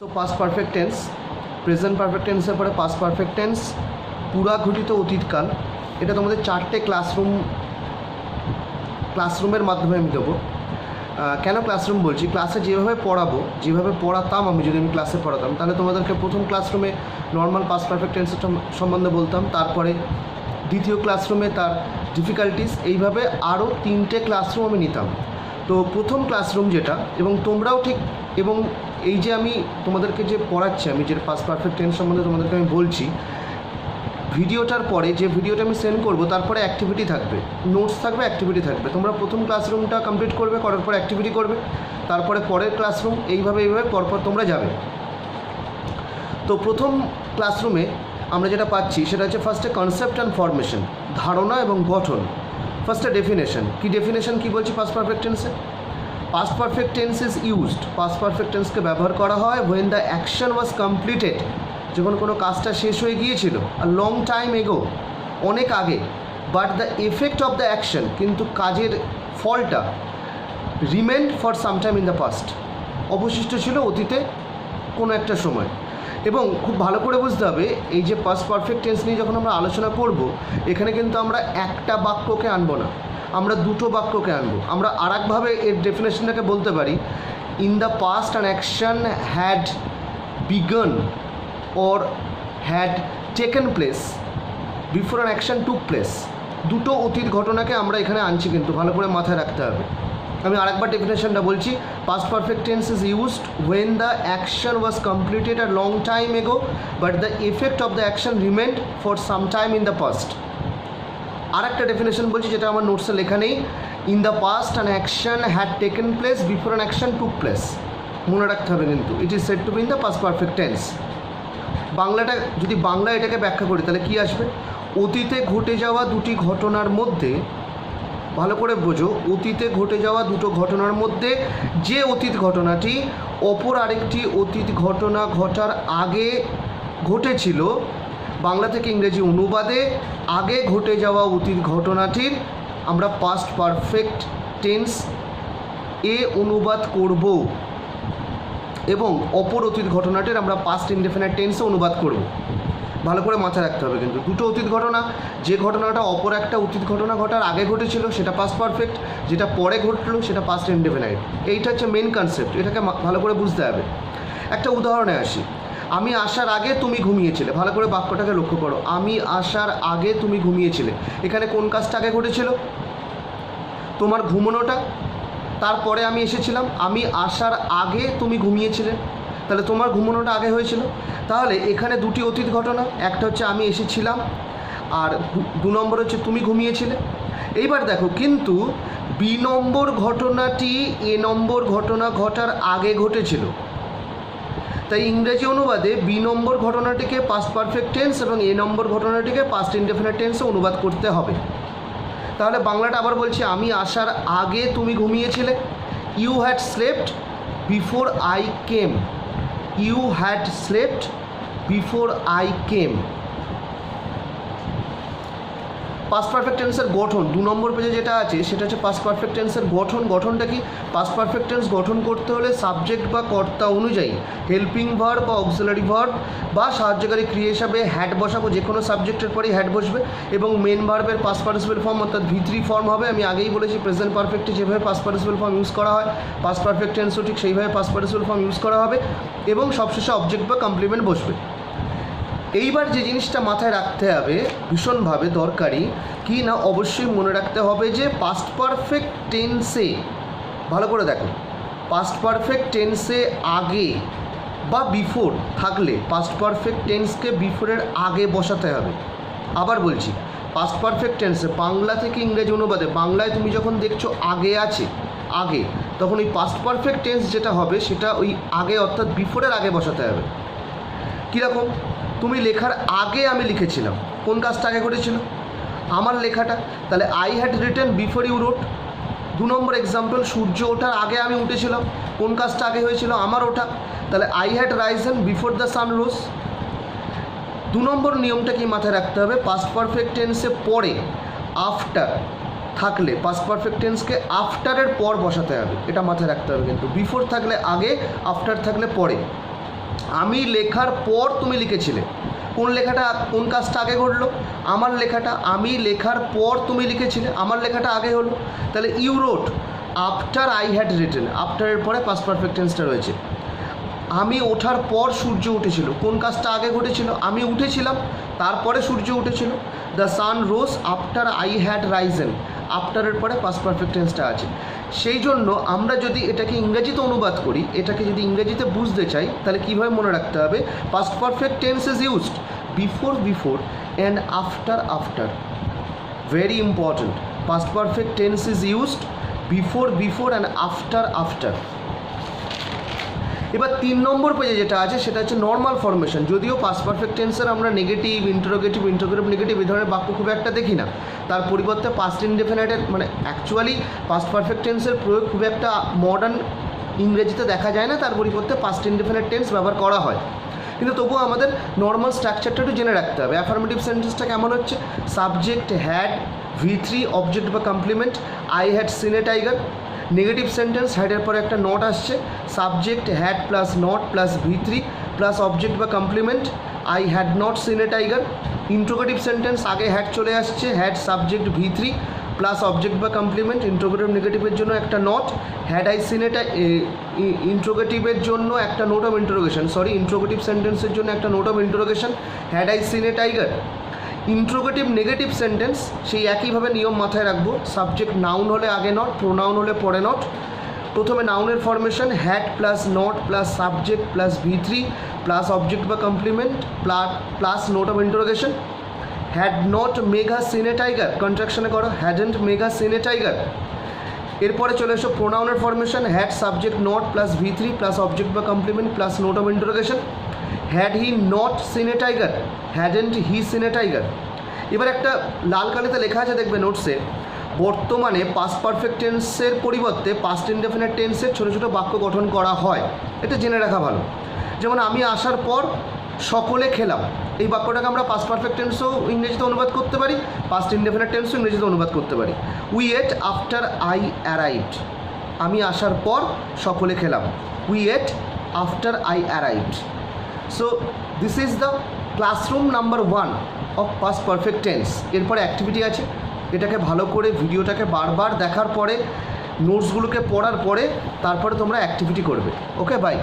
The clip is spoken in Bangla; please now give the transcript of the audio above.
তো past perfect tense, present perfect টেন্সের পরে পাস্ট পারফেক্ট টেন্স, পুরাঘটিত অতীতকাল। এটা তোমাদের 4টে ক্লাসরুমের মাধ্যমে আমি দেবো। কেন ক্লাসরুম বলছি? ক্লাসে যেভাবে পড়াবো, যেভাবে পড়াতাম আমি, যদি আমি ক্লাসে পড়াতাম তাহলে তোমাদেরকে প্রথম ক্লাসরুমে নর্মাল পাস্ট পারফেক্ট টেন্সের সম্বন্ধে বলতাম, তারপরে দ্বিতীয় ক্লাসরুমে তার ডিফিকাল্টিস, এইভাবে আরও 3টে ক্লাসরুম আমি নিতাম। তো প্রথম ক্লাসরুম যেটা, এবং তোমরাও ঠিক, এবং এই যে আমি তোমাদেরকে যে পড়াচ্ছি, আমি যে পাস্ট পারফেক্ট টেন্স সম্বন্ধে তোমাদেরকে আমি বলছি, ভিডিওটার পরে যে ভিডিওটা আমি সেন্ড করবো তারপরে অ্যাক্টিভিটি থাকবে, নোটস থাকবে, অ্যাক্টিভিটি থাকবে। তোমরা প্রথম ক্লাসরুমটা কমপ্লিট করবে, করার পর অ্যাক্টিভিটি করবে, তারপরে পরের ক্লাসরুম, এইভাবে পরপর তোমরা যাবে। তো প্রথম ক্লাসরুমে আমরা যেটা পাচ্ছি সেটা হচ্ছে ফার্স্টে কনসেপ্ট অ্যান্ড ফরমেশন, ধারণা এবং গঠন। ফার্স্টে ডেফিনেশন। কি ডেফিনেশন কী বলছি পাস্ট পারফেক্ট টেন্সে? Past perfect tense is used, past perfect টেন্সকে ব্যবহার করা হয় when the action was completed, যখন কোনো কাজটা শেষ হয়ে গিয়েছিল, a long time ago, অনেক আগে, but the effect of the action, কিন্তু কাজের ফলটা remained for some time in the past, অবশিষ্ট ছিল অতীতে কোনো একটা সময়। এবং খুব ভালো করে বুঝতে হবে, এই যে পাস্ট পারফেক্ট টেন্স নিয়ে যখন আমরা আলোচনা করব, এখানে কিন্তু আমরা একটা বাক্যকে আনবো না, আমরা দুটো বাক্যকে আনবো। আমরা আরেকভাবে এর ডেফিনেশনটাকে বলতে পারি, in the past an action had begun or had taken place before an action took place। দুটো অতীত ঘটনাকে আমরা এখানে আনছি, কিন্তু ভালো করে মাথায় রাখতে হবে। আমি আরেকবার ডেফিনেশনটা বলছি, past perfect tense is used when the action was completed a long time ago but the effect of the action remained for some time in the past। আরেকটা ডেফিনেশন বলছি যেটা আমার নোটসে লেখা নেই, in the past an action had taken place before an action took place. মনে রাখতে হবে কিন্তু, it is said to be in the past perfect tense. বাংলাটা যদি বাংলা এটাকে ব্যাখ্যা করি তাহলে কি আসবে? অতীতে ঘটে যাওয়া দুটি ঘটনার মধ্যে, ভালো করে বোঝো, অতীতে ঘটে যাওয়া দুটো ঘটনার মধ্যে যে অতীত ঘটনাটি অপর আরেকটি অতীত ঘটনা ঘটার আগে ঘটেছিল, বাংলা থেকে ইংরেজি অনুবাদে আগে ঘটে যাওয়া অতীত ঘটনাটির আমরা পাস্ট পারফেক্ট টেন্স এ অনুবাদ করব, এবং অপর অতীত ঘটনাটির আমরা পাস্ট ইনডেফিনিট টেন্সে অনুবাদ করব। ভালো করে মাথায় রাখতে হবে কিন্তু, দুটো অতীত ঘটনা, যে ঘটনাটা অপর একটা অতীত ঘটনা ঘটার আগে ঘটেছিল সেটা পাস্ট পারফেক্ট, যেটা পরে ঘটলো সেটা পাস্ট ইনডেফিনিট। এইটা হচ্ছে মেন কনসেপ্ট, এটাকে ভালো করে বুঝতে হবে। একটা উদাহরণে আসি, আমি আসার আগে তুমি ঘুমিয়েছিলে। ভালো করে বাক্যটাকে লক্ষ্য করো, আমি আসার আগে তুমি ঘুমিয়েছিলে। এখানে কোন কাজটা আগে ঘটেছিল? তোমার ঘুমানোটা। তারপরে আমি এসেছিলাম, আমি আসার আগে তুমি ঘুমিয়েছিলে, তাহলে তোমার ঘুমানোটা আগে হয়েছিল। তাহলে এখানে দুটি অতীত ঘটনা, একটা হচ্ছে আমি এসেছিলাম, আর 2 নম্বর হচ্ছে তুমি ঘুমিয়েছিলে। এইবার দেখো, কিন্তু বি নম্বর ঘটনাটি এ নম্বর ঘটনা ঘটার আগে ঘটেছিল, তাই ইংরেজি অনুবাদে বি নম্বর ঘটনাটিকে পাস্ট পারফেক্ট টেন্স এবং এ নম্বর ঘটনাটিকে পাস্ট ইনডেফিনিট টেন্সে অনুবাদ করতে হবে। তাহলে বাংলাটা আবার বলছি, আমি আসার আগে তুমি ঘুমিয়েছিলে, you had slept before I came, you had slept before I came. Past perfect টেন্সের গঠন 2 নম্বর পেজে যেটা আছে সেটা হচ্ছে পাস্ট পারফেক্ট টেন্সের গঠন। গঠনটা কি? পাস্ট পারফেক্ট টেন্স গঠন করতে হলে সাবজেক্ট বা কর্তা অনুযায়ী হেল্পিং ভার্ব বা অক্সিলারি ভার্ব বা সাহায্যকারী ক্রিয়া হিসাবে হ্যাড বসাবো, যে কোনো সাবজেক্টের পরেই হ্যাড বসবে, এবং মেন ভার্বের পাস্ট পার্টিসিপেল ফর্ম অর্থাৎ V3 ফর্ম হবে। আমি আগেই বলেছি প্রেজেন্ট পারফেক্টে যেভাবে পাস্ট পার্টিসিপেল ফর্ম ইউজ করা হয়, পাস্ট পারফেক্ট টেন্সও ঠিক সেইভাবে পাস্ট পার্টিসিপেল ফর্ম ইউজ করা হবে, এবং সবশেষে অবজেক্ট বা কমপ্লিমেন্ট বসবে। এইবার যে জিনিসটা মাথায় রাখতে হবে ভীষণভাবে দরকারি, কি না, অবশ্যই মনে রাখতে হবে যে পাস্ট পারফেক্ট টেন্সে, ভালো করে দেখো, পাস্ট পারফেক্ট টেন্সে আগে বা বিফোর থাকলে পাস্ট পারফেক্ট টেন্সকে বিফোরের আগে বসাতে হবে। আবার বলছি, পাস্ট পারফেক্ট টেন্সে বাংলা থেকে ইংরেজি অনুবাদে, বাংলায় তুমি যখন দেখছো আগে আছে, আগে, তখন ওই পাস্ট পারফেক্ট টেন্স যেটা হবে সেটা ওই আগে অর্থাৎ বিফোরের আগে বসাতে হবে। কীরকম? তুমি লেখার আগে আমি লিখেছিলাম, কোন কাজটা আগে ঘটেছিল? আমার লেখাটা। তাহলে I had written before you wrote. 2 নম্বর এক্সাম্পল, সূর্য ওঠার আগে আমি উঠেছিলাম, কোন কাজটা আগে হয়েছিল? আমার ওঠা। তাহলে I had risen before the sun rose. 2 নম্বর নিয়মটা কি মাথায় রাখতে হবে? পাস্ট পারফেক্ট টেন্সে পরে আফটার থাকলে পাস্ট পারফেক্ট টেন্সকে আফটারের পর বসাতে হবে, এটা মাথায় রাখতে হবে কিন্তু। বিফোর থাকলে আগে, আফটার থাকলে পরে। আমি লেখার পর তুমি লিখেছিলে, কোন লেখাটা কোন কাজটা আগে ঘটলো? আমার লেখাটা। আমি লেখার পর তুমি লিখেছিলে, আমার লেখাটা আগে হলো। তাহলে you wrote after I had written, আফটারের পরে পাস্ট পারফেক্ট টেন্সটা রয়েছে। আমি ওঠার পর সূর্য উঠেছিল, কোন কাজটা আগে ঘটেছিল? আমি উঠেছিলাম, তারপরে সূর্য উঠেছিল। The sun rose after I had risen, আফটারের পরে পাস্ট পারফেক্ট টেন্সটা আছে। সেই জন্য আমরা যদি এটাকে ইংরেজিতে অনুবাদ করি, এটাকে যদি ইংরেজিতে বুঝতে চাই, তাহলে কীভাবে মনে রাখতে হবে? Past perfect tense is used before before and after after. Very important, past perfect tense is used before before and after after. এবার 3 নম্বর পেজে যেটা আছে সেটা হচ্ছে নর্মাল ফরমেশন। যদিও পাস্ট পারফেক্ট টেন্সের আমরা নেগেটিভ, ইন্টারোগেটিভ, নেগেটিভ এই ধরনের বাক্য খুব একটা দেখি না, তার পরিবর্তে পাস্ট ইনডেফিনাইটের মানে অ্যাকচুয়ালি পাস্ট পারফেক্ট টেন্সের প্রয়োগ খুব একটা মডার্ন ইংরেজিতে দেখা যায় না, তার পরিবর্তে পাস্ট ইনডেফিনাইট টেন্স ব্যবহার করা হয়। কিন্তু তবুও আমাদের নর্মাল স্ট্রাকচারটা একটু জেনে রাখতে হবে। অ্যাফার্মেটিভ সেন্টেন্সটা কেমন হচ্ছে? সাবজেক্ট হ্যাড, V3 অবজেক্ট বা complement, I had seen a tiger. Negative sentence, হ্যাডের পরে একটা নট আসছে, subject had plus not plus V3 plus object বা complement, I had not seen a tiger. Interrogative sentence, আগে হ্যাড চলে আসছে, had subject V3 plus object বা কমপ্লিমেন্ট, ইন্ট্রোগেটিভ নেগেটিভের জন্য একটা নট, হ্যাড আই সিন এটা ইন্ট্রোগেটিভের জন্য একটা নোট অফ ইন্টারোগেশন, ইন্ট্রোগেটিভ সেন্টেন্সের জন্য একটা note of interrogation, had I seen a tiger. Interrogative negative sentence সেই একইভাবে নিয়ম মাথায় রাখবো, সাবজেক্ট নাউন হলে আগে নট, প্রোনাউন হলে পরে নট। প্রথমে নাউনের formation had plus not plus subject plus V3 plus object বা complement plus note of interrogation. Had not Megha seen a tiger, কন্ট্রাকশনে করো, hadn't Megha seen a tiger. এরপরে চলে এসো প্রোনাউনের formation had subject not plus V3 plus object বা complement plus note of interrogation. Had he not seen a tiger, hadn't he seen a tiger. এবার একটা লাল কালিতে লেখা আছে দেখবে নোটসে, বর্তমানে পাস্ট পারফেক্ট টেন্সের পরিবর্তে পাস্ট ইনডেফিনিট টেন্সের ছোটো ছোটো বাক্য গঠন করা হয়। এটা জেনে রাখা ভালো। যেমন আমি আসার পর সকলে খেলাম, এই বাক্যটাকে আমরা পাস্ট পারফেক্ট টেন্সও ইংরেজিতে অনুবাদ করতে পারি, পাস্ট ইনডেফিনিট টেন্সও ইংরেজিতে অনুবাদ করতে পারি। We at after I arrived, আমি আসার পর সকলে খেলাম। We at after I arrived. So this is the classroom number 1 of past perfect tense. এরপরে অ্যাক্টিভিটি আছে, এটাকে ভালো করে ভিডিওটাকে বারবার দেখার পরে, নোটসগুলোকে পড়ার পরে তারপরে তোমরা অ্যাক্টিভিটি করবে। ওকে, বাই।